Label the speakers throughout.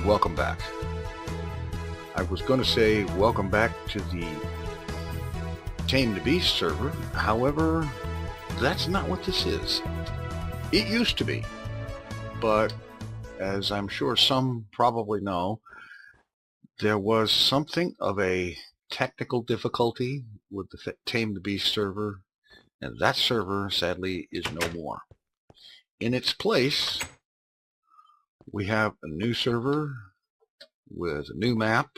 Speaker 1: and welcome back. I was going to say welcome back to the Tame the Beast server, however, that's not what this is. It used to be, but as I'm sure some probably know, there was something of a technical difficulty with the Tame the Beast server, and that server sadly is no more. In its place, we have a new server with a new map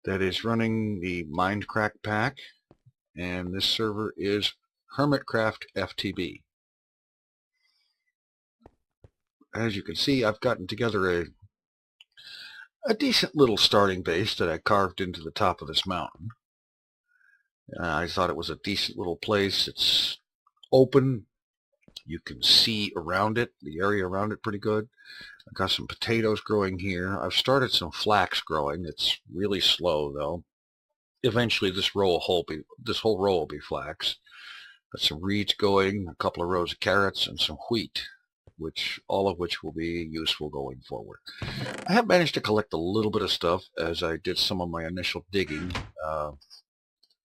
Speaker 1: that is running the Minecraft pack, and this server is Hermitcraft FTB. As you can see, I've gotten together a decent little starting base that I carved into the top of this mountain. I thought it was a decent little place. It's open. You can see around it, the area around it pretty good. I've got some potatoes growing here. I've started some flax growing. It's really slow though. Eventually this whole row will be flax. Got some reeds going, a couple of rows of carrots, and some wheat, all of which will be useful going forward. I have managed to collect a little bit of stuff as I did some of my initial digging.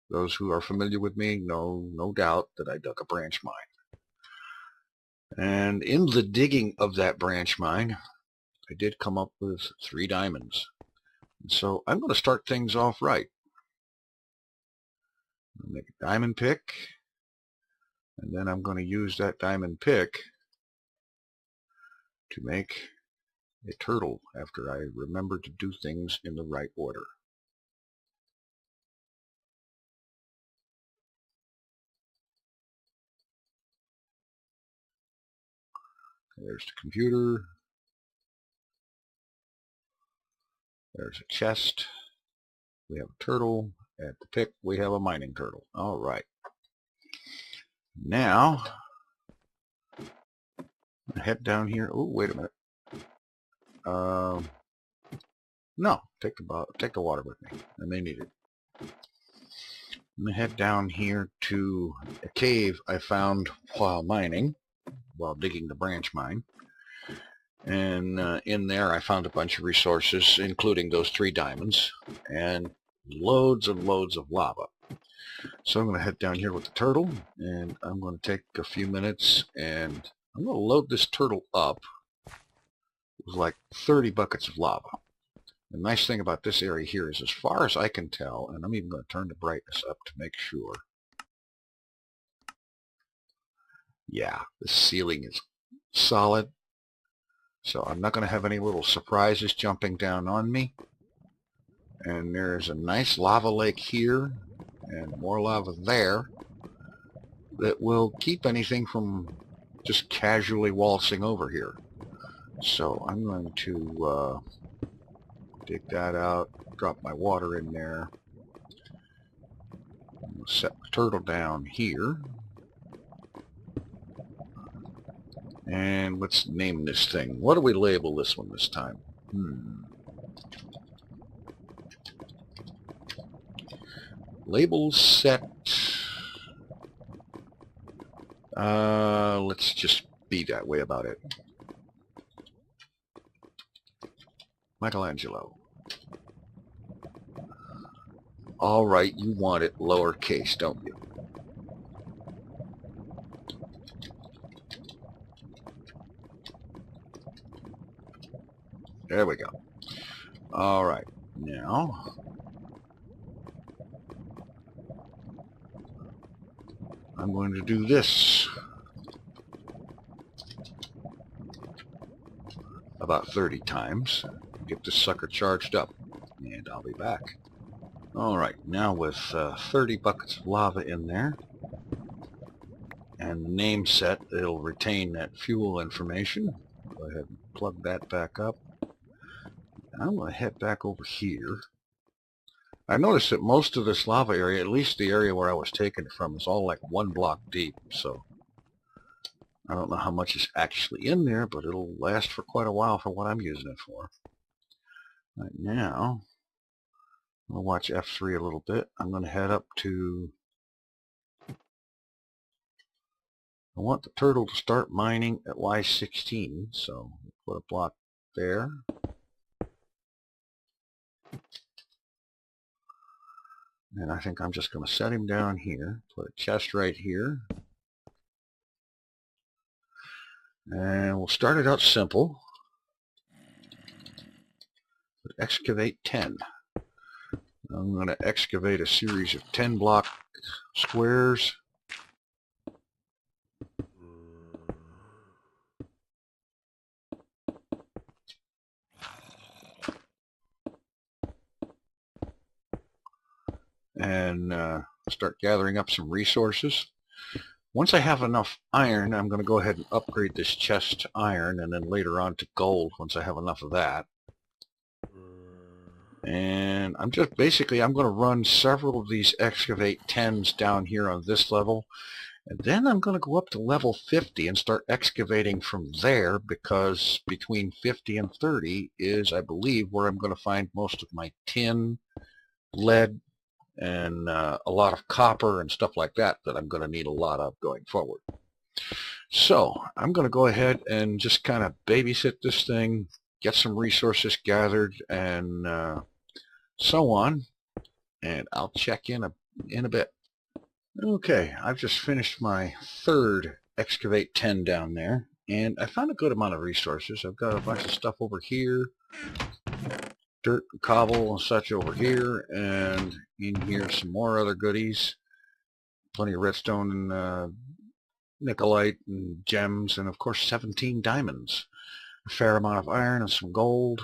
Speaker 1: Those who are familiar with me know, no doubt, that I dug a branch mine. And in the digging of that branch mine, I did come up with 3 diamonds. And so I'm going to start things off right. I'm going to make a diamond pick, and then I'm going to use that diamond pick to make a turtle after I remember to do things in the right order. There's the computer. There's a chest. We have a turtle. At the pick, we have a mining turtle. All right. Now, head down here. Oh, wait a minute. No, take the water with me. I may need it. I'm gonna head down here to a cave I found while digging the branch mine. And in there I found a bunch of resources, including those 3 diamonds, and loads and loads of lava. So I'm going to head down here with the turtle, and I'm going to take a few minutes, and I'm going to load this turtle up with like 30 buckets of lava. The nice thing about this area here is, as far as I can tell, and I'm even going to turn the brightness up to make sure. Yeah, the ceiling is solid. So I'm not going to have any little surprises jumping down on me. And there's a nice lava lake here and more lava there that will keep anything from just casually waltzing over here. So I'm going to dig that out, drop my water in there, set the turtle down here. And let's name this thing. What do we label this one this time? Label set. Let's just be that way about it. Michelangelo. All right, you want it lowercase, don't you? There we go. All right, now I'm going to do this about 30 times. Get this sucker charged up, and I'll be back. All right, now with 30 buckets of lava in there, and the name set, it'll retain that fuel information. Go ahead and plug that back up. I'm going to head back over here. I noticed that most of this lava area, at least the area where I was taking it from, is all like 1 block deep. So I don't know how much is actually in there, but it'll last for quite a while for what I'm using it for. Right now, I'm going to watch F3 a little bit. I'm going to head up to... I want the turtle to start mining at Y16, so put a block there. And I think I'm just going to set him down here, put a chest right here. And we'll start it out simple. Excavate 10. I'm going to excavate a series of 10 block squares. And start gathering up some resources. Once I have enough iron, I'm going to go ahead and upgrade this chest to iron, and then later on to gold once I have enough of that. And I'm going to run several of these excavate 10s down here on this level, and then I'm going to go up to level 50 and start excavating from there, because between 50 and 30 is, I believe, where I'm going to find most of my tin, lead, and a lot of copper and stuff like that I'm going to need a lot of going forward. So I'm going to go ahead and just kind of babysit this thing, get some resources gathered, and so on, and I'll check in a bit. Okay, I've just finished my third excavate 10 down there, and I found a good amount of resources. I've got a bunch of stuff over here, dirt and cobble and such over here, and in here some more other goodies, plenty of redstone and nickelite and gems, and of course 17 diamonds, a fair amount of iron and some gold,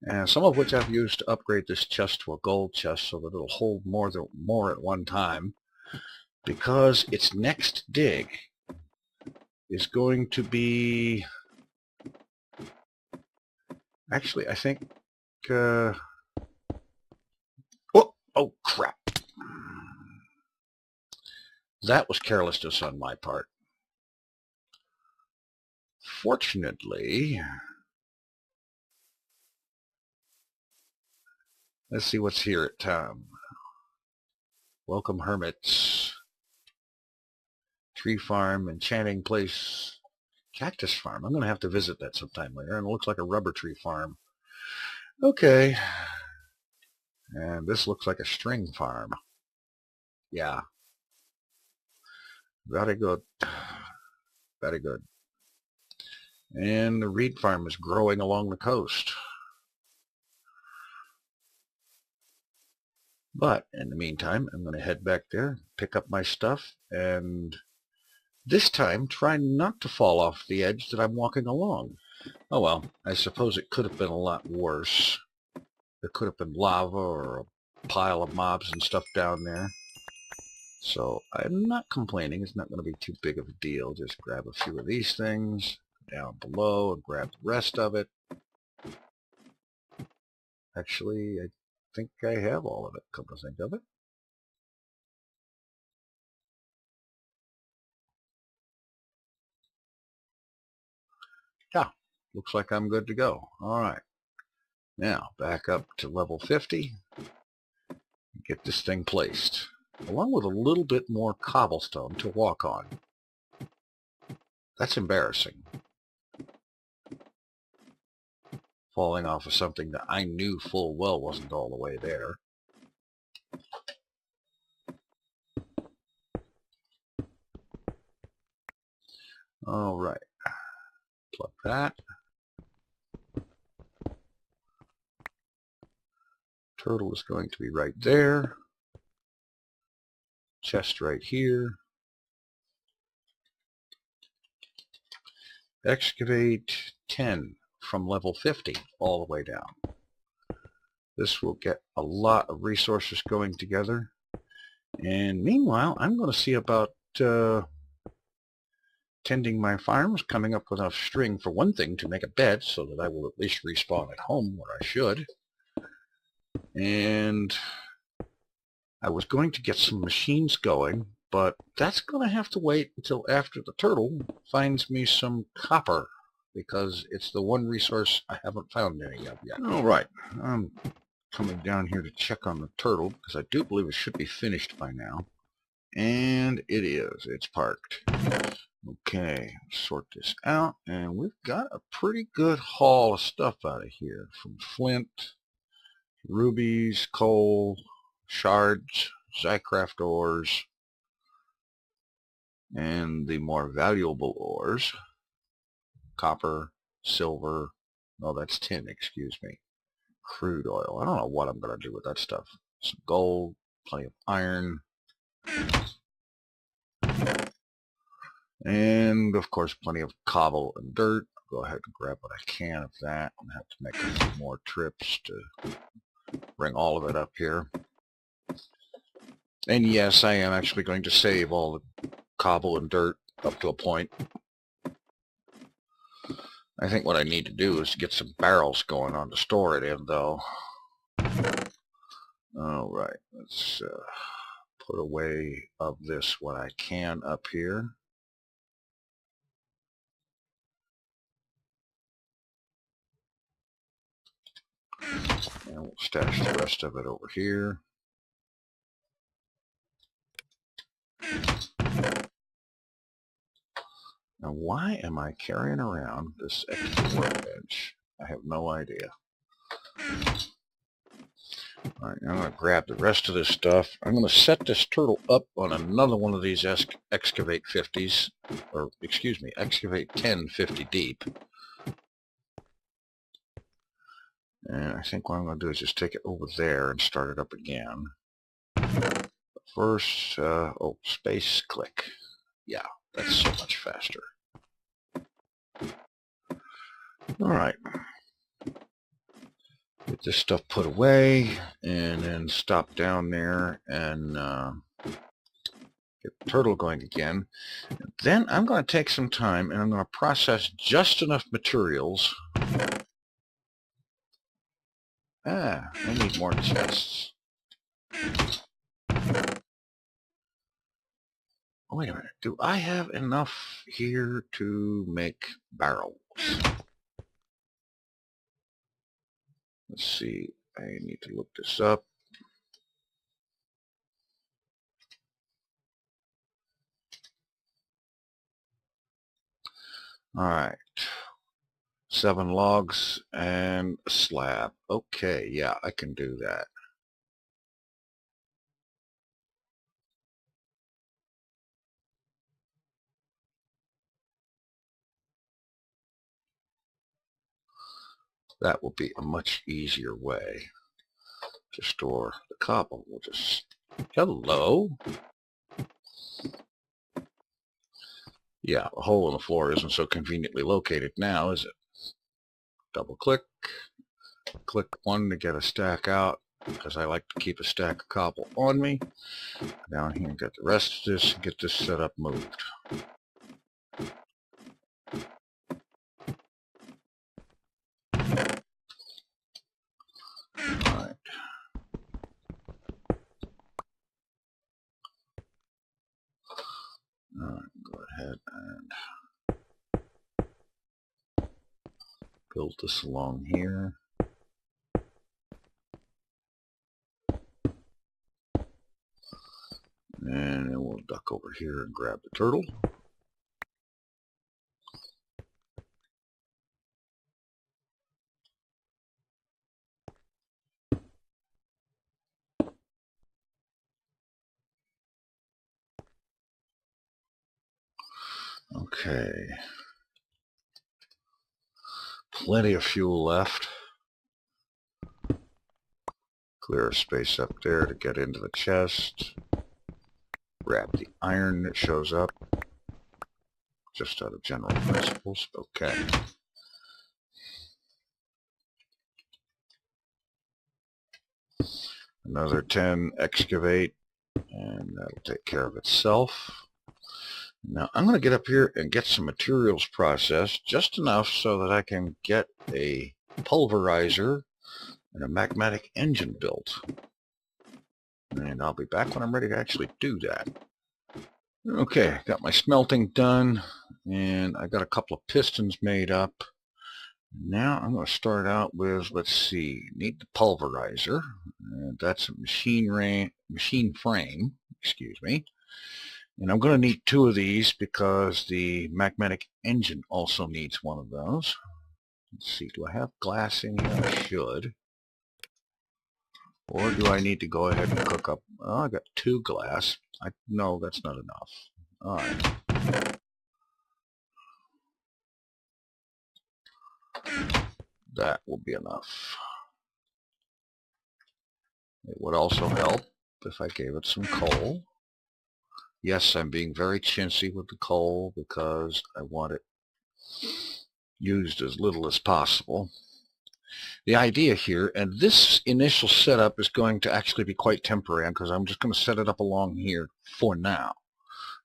Speaker 1: and some of which I've used to upgrade this chest to a gold chest so that it'll hold more at one time, because its next dig is going to be, actually I think, oh crap, that was carelessness on my part. Fortunately, let's see what's here at Tame. Welcome Hermits. Tree farm, enchanting place, cactus farm. I'm going to have to visit that sometime later, and it looks like a rubber tree farm. Okay. And this looks like a string farm. Yeah. Very good. Very good. And the reed farm is growing along the coast. But in the meantime, I'm going to head back there, pick up my stuff, and this time try not to fall off the edge that I'm walking along. Oh well, I suppose it could have been a lot worse. There could have been lava or a pile of mobs and stuff down there. So I'm not complaining. It's not going to be too big of a deal. Just grab a few of these things down below and grab the rest of it. Actually, I think I have all of it, come to think of it. Yeah, looks like I'm good to go. All right. Now, back up to level 50. Get this thing placed, along with a little bit more cobblestone to walk on. That's embarrassing. Falling off of something that I knew full well wasn't all the way there. All right. Plug that. Turtle is going to be right there. Chest right here. Excavate 10 from level 50 all the way down. This will get a lot of resources going together. And meanwhile, I'm going to see about tending my farms, coming up with enough string for one thing to make a bed so that I will at least respawn at home where I should. And I was going to get some machines going, but that's going to have to wait until after the turtle finds me some copper, because it's the one resource I haven't found any of yet. All right, I'm coming down here to check on the turtle, because I do believe it should be finished by now. And it is. It's parked. Okay, sort this out, and we've got a pretty good haul of stuff out of here. From flint, rubies, coal, shards, Zycraft ores, and the more valuable ores, copper, silver, no, that's tin, excuse me, crude oil. I don't know what I'm going to do with that stuff. Some gold, plenty of iron, and of course plenty of cobble and dirt. I'll go ahead and grab what I can of that. I'm going to have to make a few more trips to bring all of it up here. And yes, I am actually going to save all the cobble and dirt up to a point. I think what I need to do is get some barrels going on to store it in, though. Alright, let's put away of this what I can up here. And we'll stash the rest of it over here. Now, why am I carrying around this extra workbench? I have no idea. Alright, I'm going to grab the rest of this stuff. I'm going to set this turtle up on another one of these excavate 50s, or excuse me, excavate 10 50 deep. And I think what I'm going to do is just take it over there and start it up again. But first, oh, space click. Yeah, that's so much faster. Alright. Get this stuff put away, and then stop down there and get the turtle going again. And then I'm going to take some time and I'm going to process just enough materials. I need more chests. Wait a minute, do I have enough here to make barrels? Let's see, I need to look this up. Alright, 7 logs and a slab. Okay, yeah, I can do that. That will be a much easier way to store the cobble. We'll just, hello. Yeah, a hole in the floor isn't so conveniently located now, is it? Double click, click 1 to get a stack out, because I like to keep a stack of cobble on me. Down here, get the rest of this, and get this setup moved. Alright. Go ahead and build this along here. And then we'll duck over here and grab the turtle. Okay. Plenty of fuel left. Clear a space up there to get into the chest. Grab the iron that shows up. Just out of general principles. Okay. Another 10 excavate, and that'll take care of itself. Now I'm going to get up here and get some materials processed, just enough so that I can get a pulverizer and a magmatic engine built. And I'll be back when I'm ready to actually do that. Okay, got my smelting done, and I got a couple of pistons made up. Now I'm going to start out with, let's see, need the pulverizer. And that's a machine frame, excuse me. And I'm going to need 2 of these because the magmatic engine also needs one of those. Let's see, do I have glass in here? I should. Or do I need to go ahead and cook up? Oh, I got 2 glass. No, that's not enough. All right. That will be enough. It would also help if I gave it some coal. Yes, I'm being very chintzy with the coal because I want it used as little as possible. The idea here, and this initial setup is going to actually be quite temporary because I'm just going to set it up along here for now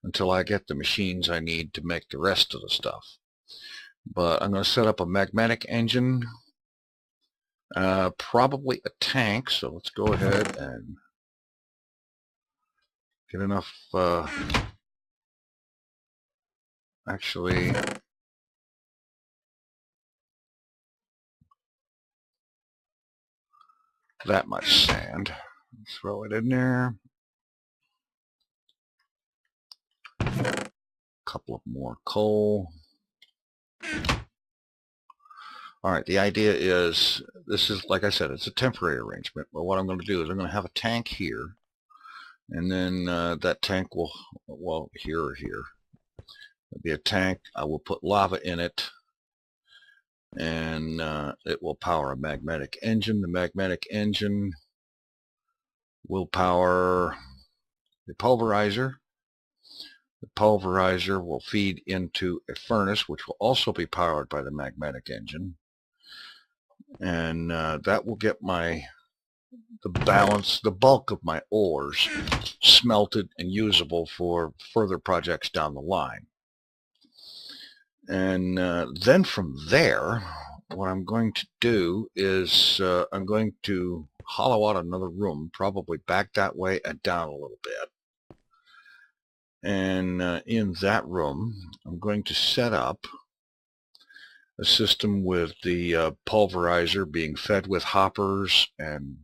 Speaker 1: until I get the machines I need to make the rest of the stuff. But I'm going to set up a magmatic engine, probably a tank, so let's go ahead and get enough, actually, that much sand. Throw it in there. Couple of more coal. All right, the idea is, this is, like I said, it's a temporary arrangement, but what I'm going to do is I'm going to have a tank here, and then that tank will, well, here or here. It'll be a tank. I will put lava in it, and it will power a magmatic engine. The magmatic engine will power the pulverizer. The pulverizer will feed into a furnace, which will also be powered by the magmatic engine. And that will get the bulk of my ores smelted and usable for further projects down the line. And then from there, what I'm going to do is I'm going to hollow out another room, probably back that way and down a little bit. And in that room, I'm going to set up a system with the pulverizer being fed with hoppers and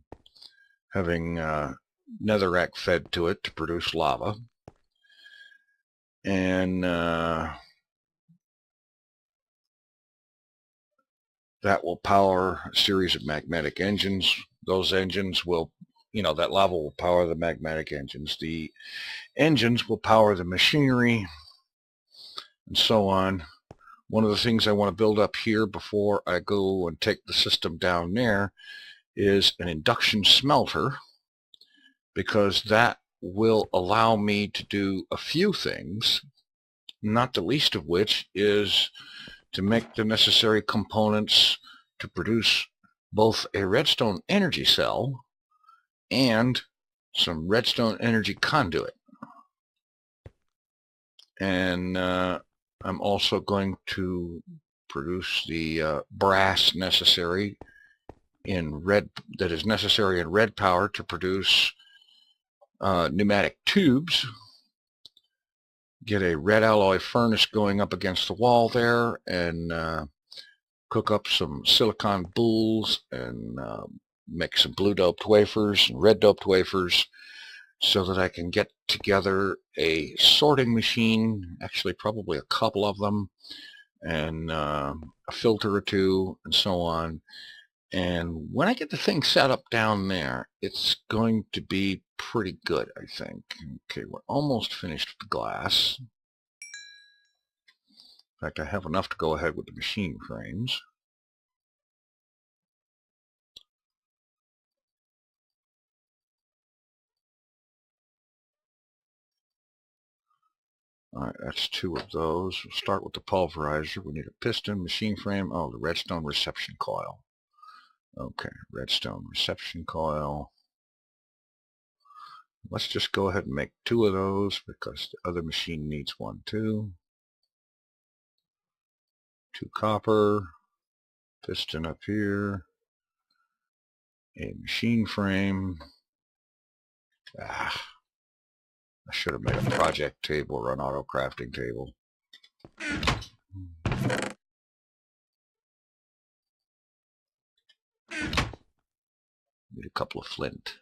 Speaker 1: having netherrack fed to it to produce lava. And that will power a series of magmatic engines. Those engines will, that lava will power the magmatic engines. The engines will power the machinery and so on. One of the things I want to build up here before I go and take the system down there is an induction smelter, because that will allow me to do a few things, not the least of which is to make the necessary components to produce both a redstone energy cell and some redstone energy conduit. And I'm also going to produce the brass necessary in red, that is necessary in red power to produce pneumatic tubes. Get a red alloy furnace going up against the wall there, and cook up some silicon boules and make some blue doped wafers and red doped wafers, so that I can get together a sorting machine, actually probably a couple of them, and a filter or two and so on. And when I get the thing set up down there, it's going to be pretty good, I think. Okay, we're almost finished with the glass. In fact, I have enough to go ahead with the machine frames. All right, that's 2 of those. We'll start with the pulverizer. We need a piston, machine frame. Oh, the redstone reception coil. Okay, redstone reception coil. Let's just go ahead and make 2 of those because the other machine needs 1 too. 2 copper, piston up here, a machine frame. I should have made a project table or an auto crafting table. Need a couple of flint.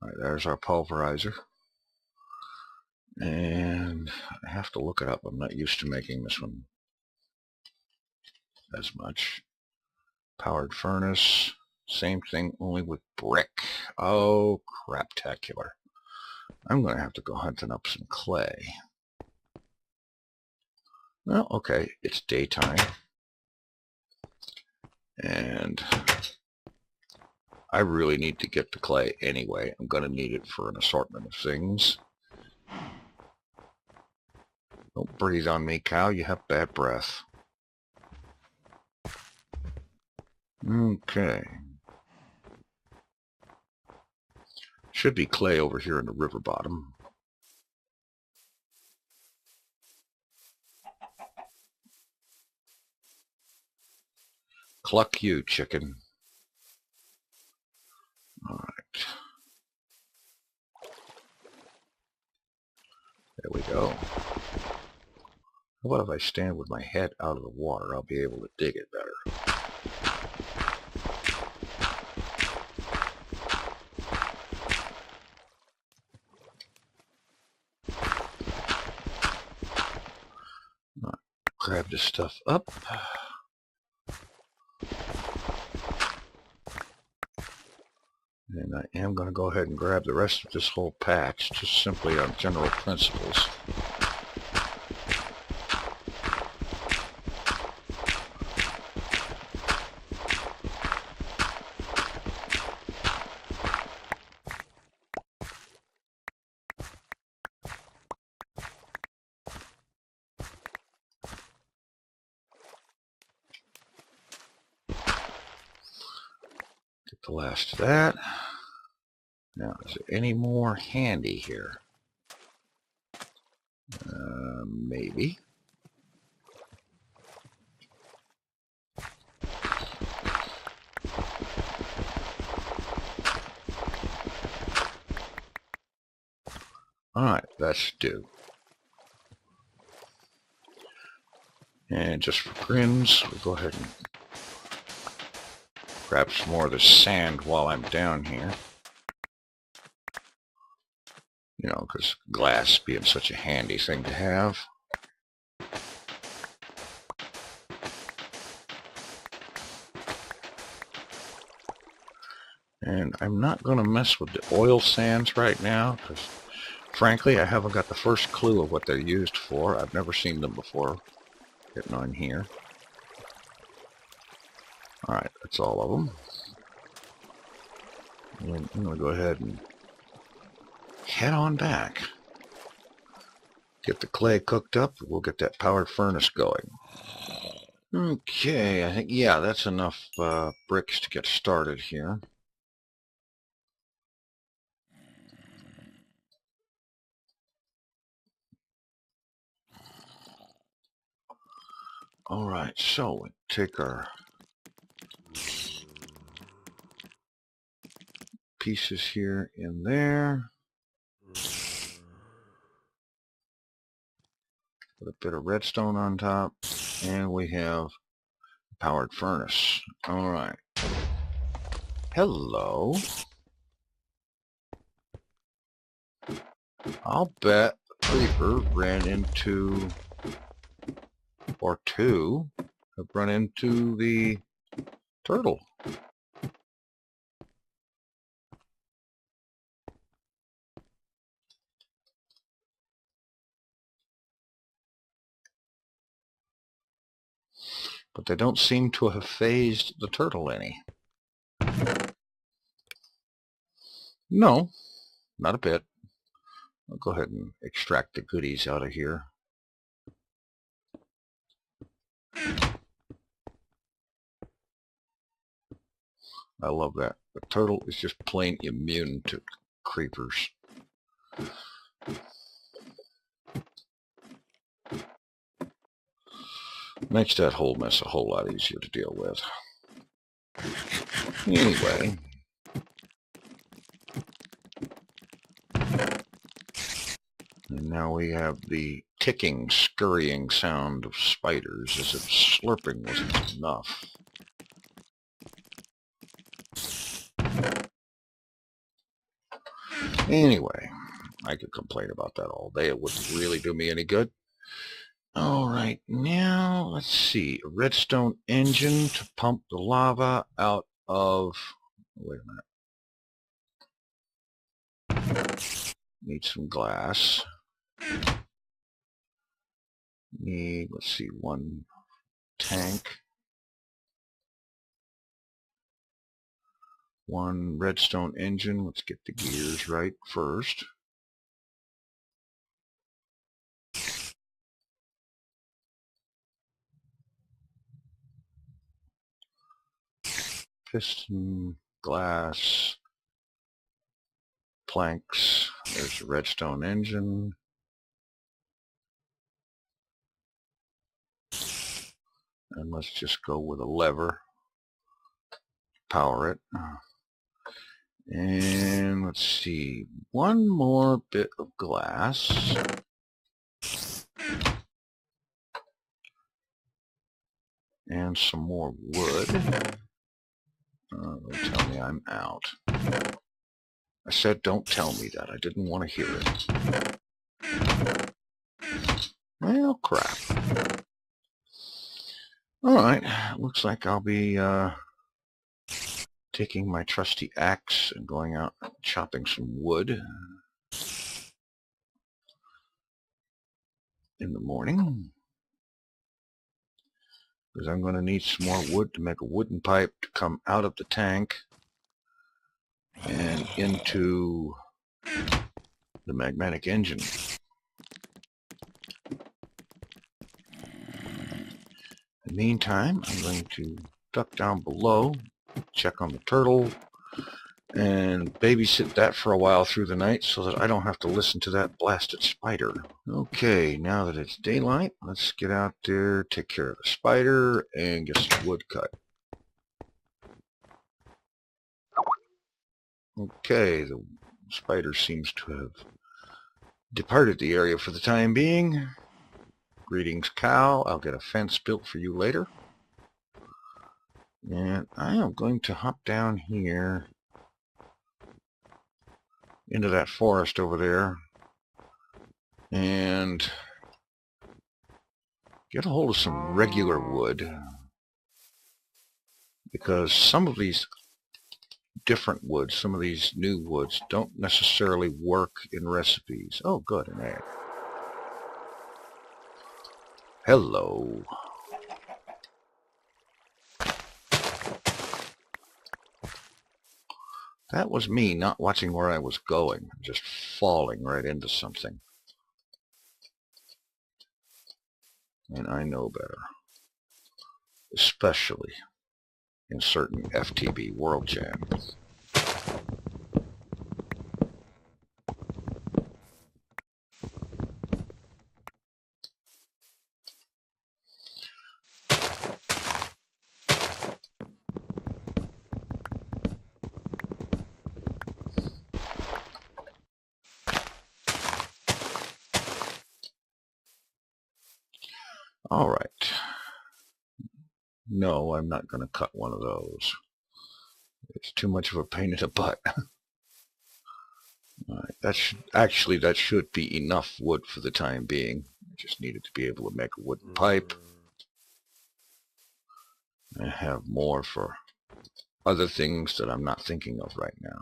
Speaker 1: All right, there's our pulverizer. And I have to look it up. I'm not used to making this one as much. Powered furnace. Same thing, only with brick. Oh, craptacular. I'm going to have to go hunting up some clay. Well, okay, it's daytime. And I really need to get the clay anyway. I'm going to need it for an assortment of things. Don't breathe on me, cow. You have bad breath. Okay. Should be clay over here in the river bottom. Cluck you, chicken. All right. There we go. How about if I stand with my head out of the water? I'll be able to dig it better. All right. Grab this stuff up. And I am going to go ahead and grab the rest of this whole patch, just simply on general principles. Get the last of that. Now, is there any more handy here? Maybe. Alright, that's due. And just for grins, we'll go ahead and grab some more of the sand while I'm down here. You know, because glass being such a handy thing to have. And I'm not going to mess with the oil sands right now, because frankly, I haven't got the first clue of what they're used for. I've never seen them before. Getting on here. Alright, that's all of them. And I'm going to go ahead and head on back. Get the clay cooked up. We'll get that powered furnace going. Okay, I think, yeah, that's enough bricks to get started here. Alright, so we take our pieces here in there. Put a bit of redstone on top, and we have powered furnace. Alright. Hello. I'll bet a creeper ran into, or two, have run into the turtle. But they don't seem to have phased the turtle any. No, not a bit. I'll go ahead and extract the goodies out of here. I love that. The turtle is just plain immune to creepers. Makes that whole mess a whole lot easier to deal with. Anyway. And now we have the ticking, scurrying sound of spiders, as if slurping wasn't enough. Anyway, I could complain about that all day. It wouldn't really do me any good. All right, now let's see. A redstone engine to pump the lava out of... Wait a minute. Need some glass. Need, let's see, one tank. One redstone engine. Let's get the gears right first. Piston, glass, planks. There's a redstone engine. And let's just go with a lever. Power it. And let's see, one more bit of glass. And some more wood. Don't tell me I'm out. I said don't tell me that. I didn't want to hear it. Well, crap. Alright, looks like I'll be taking my trusty axe and going out and chopping some wood in the morning. Because I'm going to need some more wood to make a wooden pipe to come out of the tank and into the magnetic engine. In the meantime, I'm going to duck down below, check on the turtle, and babysit that for a while through the night so that I don't have to listen to that blasted spider. Okay, now that it's daylight, let's get out there, take care of the spider, and get some wood cut. Okay, the spider seems to have departed the area for the time being. Greetings, cow. I'll get a fence built for you later. And I am going to hop down here into that forest over there and get a hold of some regular wood, because some of these different woods, some of these new woods, don't necessarily work in recipes. Oh, good, an egg. Hello. That was me not watching where I was going, just falling right into something. And I know better, especially in certain FTB World Jams. All right. No, I'm not going to cut one of those. It's too much of a pain in the butt. All right, that should be enough wood for the time being. I just needed to be able to make a wooden pipe. I have more for other things that I'm not thinking of right now.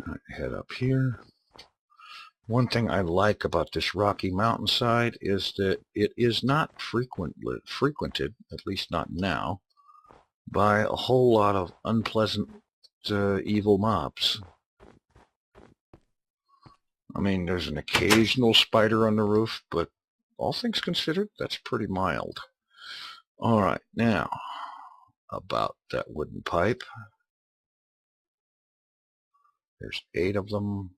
Speaker 1: All right, head up here. One thing I like about this rocky mountainside is that it is not frequented, at least not now, by a whole lot of unpleasant, evil mobs. I mean, there's an occasional spider on the roof, but all things considered, that's pretty mild. All right, now, about that wooden pipe. There's 8 of them.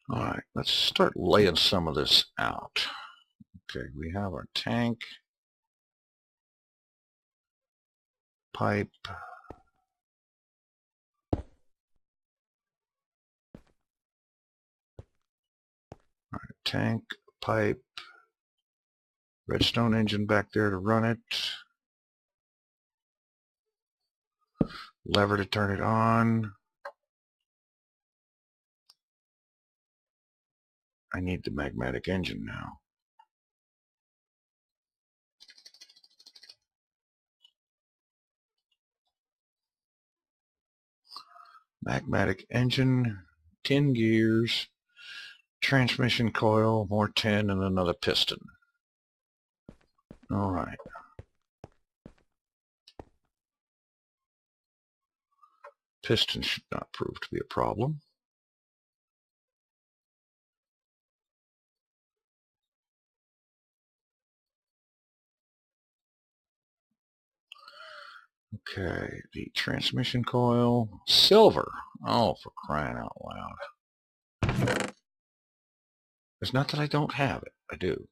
Speaker 1: All right, let's start laying some of this out. Okay, we have our tank, pipe, tank, pipe, Redstone engine back there to run it. Lever to turn it on. I need the magmatic engine now. Magmatic engine, 10 gears, transmission coil, more 10, and another piston. All right. Piston should not prove to be a problem. Okay, the transmission coil, silver. Oh, for crying out loud. It's not that I don't have it. I do.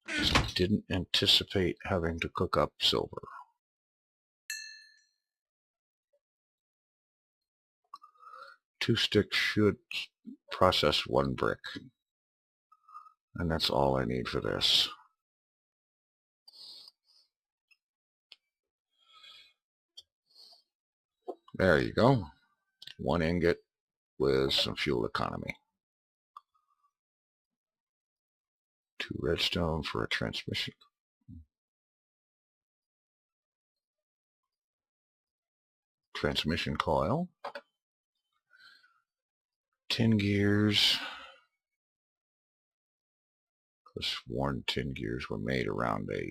Speaker 1: Just didn't anticipate having to cook up silver. Two sticks should process one brick. And that's all I need for this. There you go. One ingot with some fuel economy. 2 redstone for a transmission. Transmission coil. 10 gears. Because worn 10 gears were made around a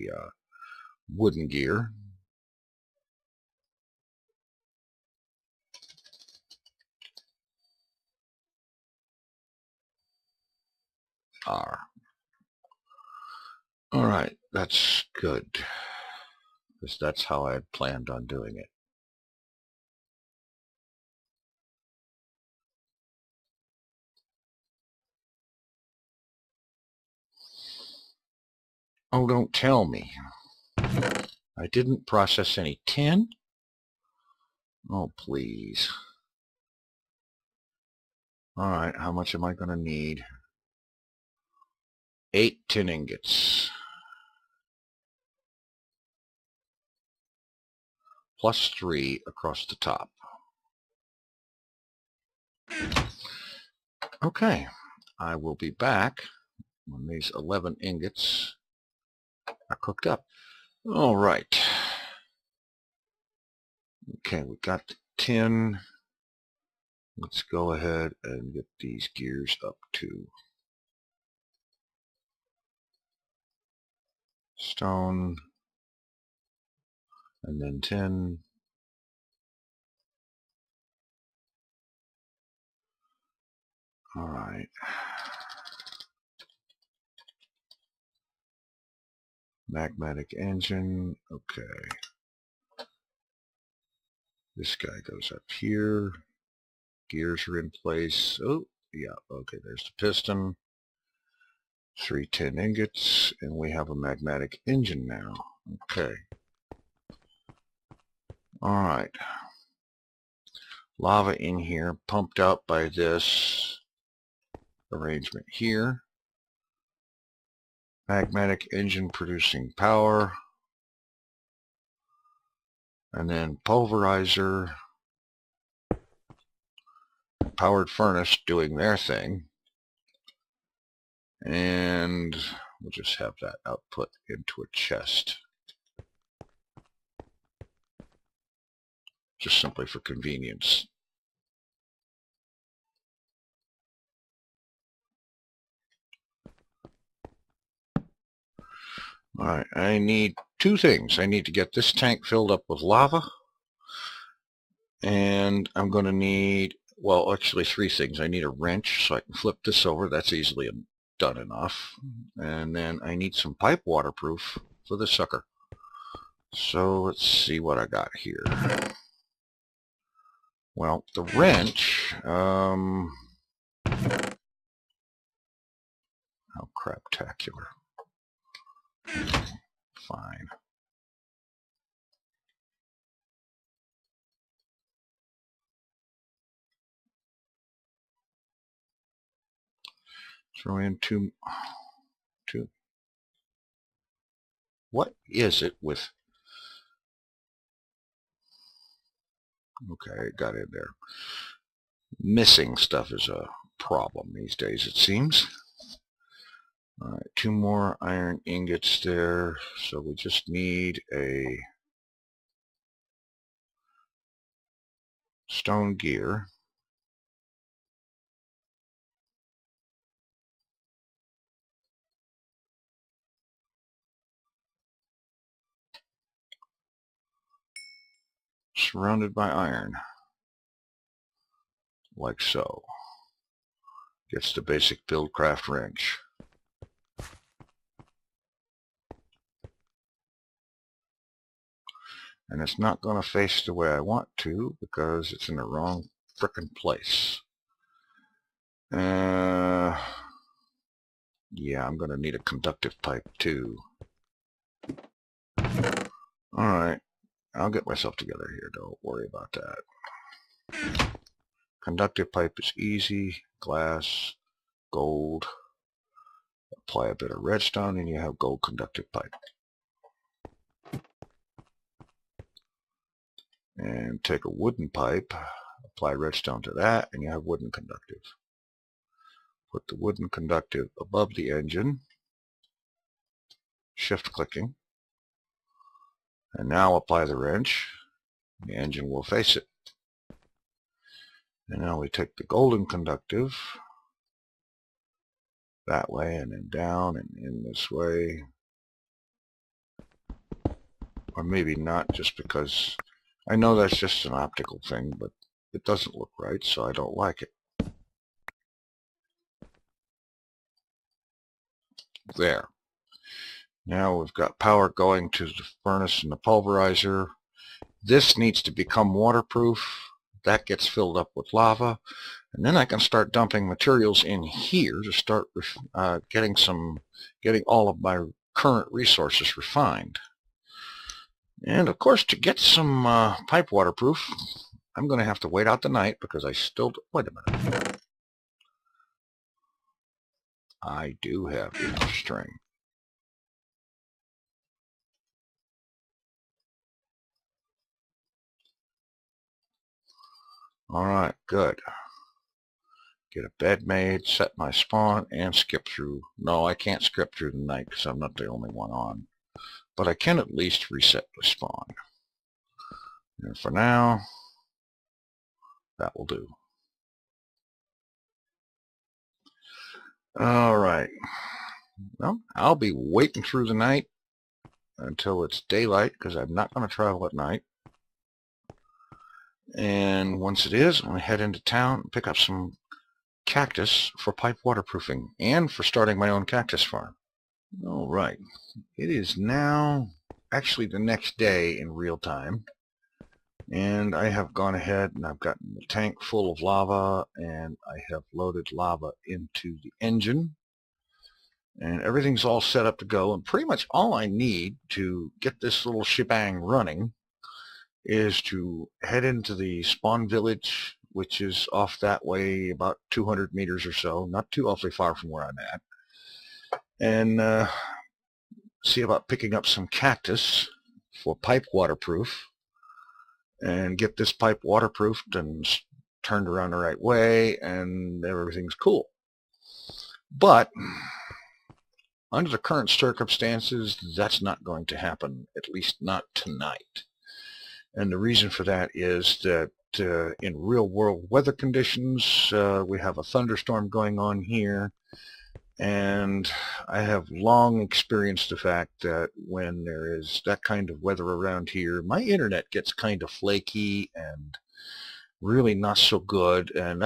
Speaker 1: wooden gear. R. All right, that's good. Because that's how I had planned on doing it. Oh, don't tell me. I didn't process any tin? Oh, please. All right, how much am I going to need? 8 tin ingots. Plus 3 across the top. Okay, I will be back when these 11 ingots are cooked up. All right. Okay, we got the tin. Let's go ahead and get these gears up to stone, and then tin. All right. Magmatic engine. Okay. This guy goes up here. Gears are in place. Oh, yeah. Okay, there's the piston. 3 tin ingots, and we have a magmatic engine now. Okay. All right. Lava in here, pumped out by this arrangement here. Magmatic engine producing power. And then pulverizer, powered furnace doing their thing. And we'll just have that output into a chest. Just simply for convenience. Alright, I need 2 things. I need to get this tank filled up with lava. And I'm going to need, well, actually 3 things. I need a wrench so I can flip this over. That's easily done enough. And then I need some pipe waterproof for the sucker. So let's see what I got here. Well, the wrench, how craptacular. Fine. Throw in two. What is it with... Okay, got in there. Missing stuff is a problem these days, it seems. All right, 2 more iron ingots there, so we just need a stone gear. Surrounded by iron, like so. Gets the basic Buildcraft wrench. And it's not going to face the way I want to because it's in the wrong frickin' place. Yeah, I'm going to need a conductive pipe too. Alright, I'll get myself together here, don't worry about that. Conductive pipe is easy, glass, gold. Apply a bit of redstone and you have gold conductive pipe. And take a wooden pipe, apply redstone to that, and you have wooden conductive. Put the wooden conductive above the engine, shift clicking, and now apply the wrench. The engine will face it. And now we take the golden conductive that way and then down and in this way. Or maybe not, just because I know that's just an optical thing, but it doesn't look right, so I don't like it. There. Now we've got power going to the furnace and the pulverizer. This needs to become waterproof. That gets filled up with lava. And then I can start dumping materials in here to start getting all of my current resources refined. And of course, to get some pipe waterproof, I'm going to have to wait out the night because I still... Wait a minute. I do have enough string. Alright, good. Get a bed made, set my spawn, and skip through. No, I can't skip through the night because I'm not the only one on. But I can at least reset the spawn. And for now, that will do. Alright. Well, I'll be waiting through the night until it's daylight because I'm not going to travel at night. And once it is, I'm going to head into town and pick up some cactus for pipe waterproofing and for starting my own cactus farm. All right. It is now actually the next day in real time. And I have gone ahead and I've gotten the tank full of lava and I have loaded lava into the engine. And everything's all set up to go. And pretty much all I need to get this little shebang running is to head into the spawn village, which is off that way about 200 meters or so, not too awfully far from where I'm at, and see about picking up some cactus for pipe waterproof and get this pipe waterproofed and turned around the right way and everything's cool. But under the current circumstances, that's not going to happen, at least not tonight. And the reason for that is that in real-world weather conditions, we have a thunderstorm going on here, and I have long experienced the fact that when there is that kind of weather around here, my internet gets kind of flaky and really not so good. And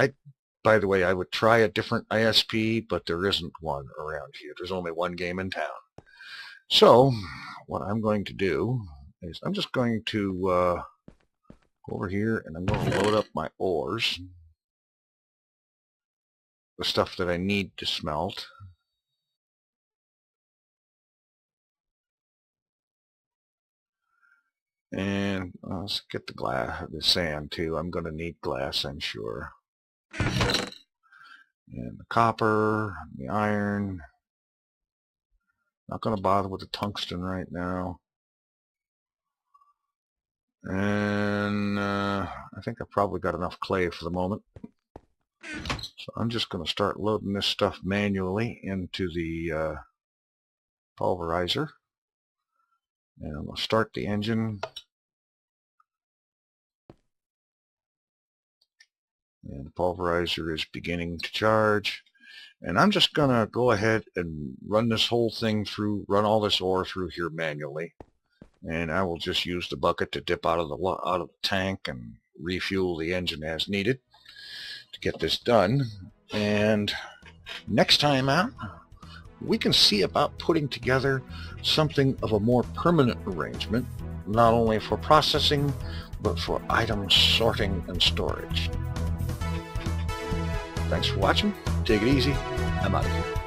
Speaker 1: by the way, I would try a different ISP, but there isn't one around here. There's only one game in town. So what I'm going to do is I'm just going to go over here and I'm going to load up my ores, the stuff that I need to smelt. And let's get the sand too. I'm going to need glass, I'm sure. And the copper, the iron, Not going to bother with the tungsten right now. And I think I probably got enough clay for the moment. So I'm just going to start loading this stuff manually into the pulverizer. And I'm going to start the engine. And the pulverizer is beginning to charge. And I'm just going to go ahead and run this whole thing through, run all this ore through here manually. And I will just use the bucket to dip out of the tank and refuel the engine as needed to get this done. And next time out, we can see about putting together something of a more permanent arrangement, not only for processing, but for item sorting and storage. Thanks for watching. Take it easy. I'm out of here.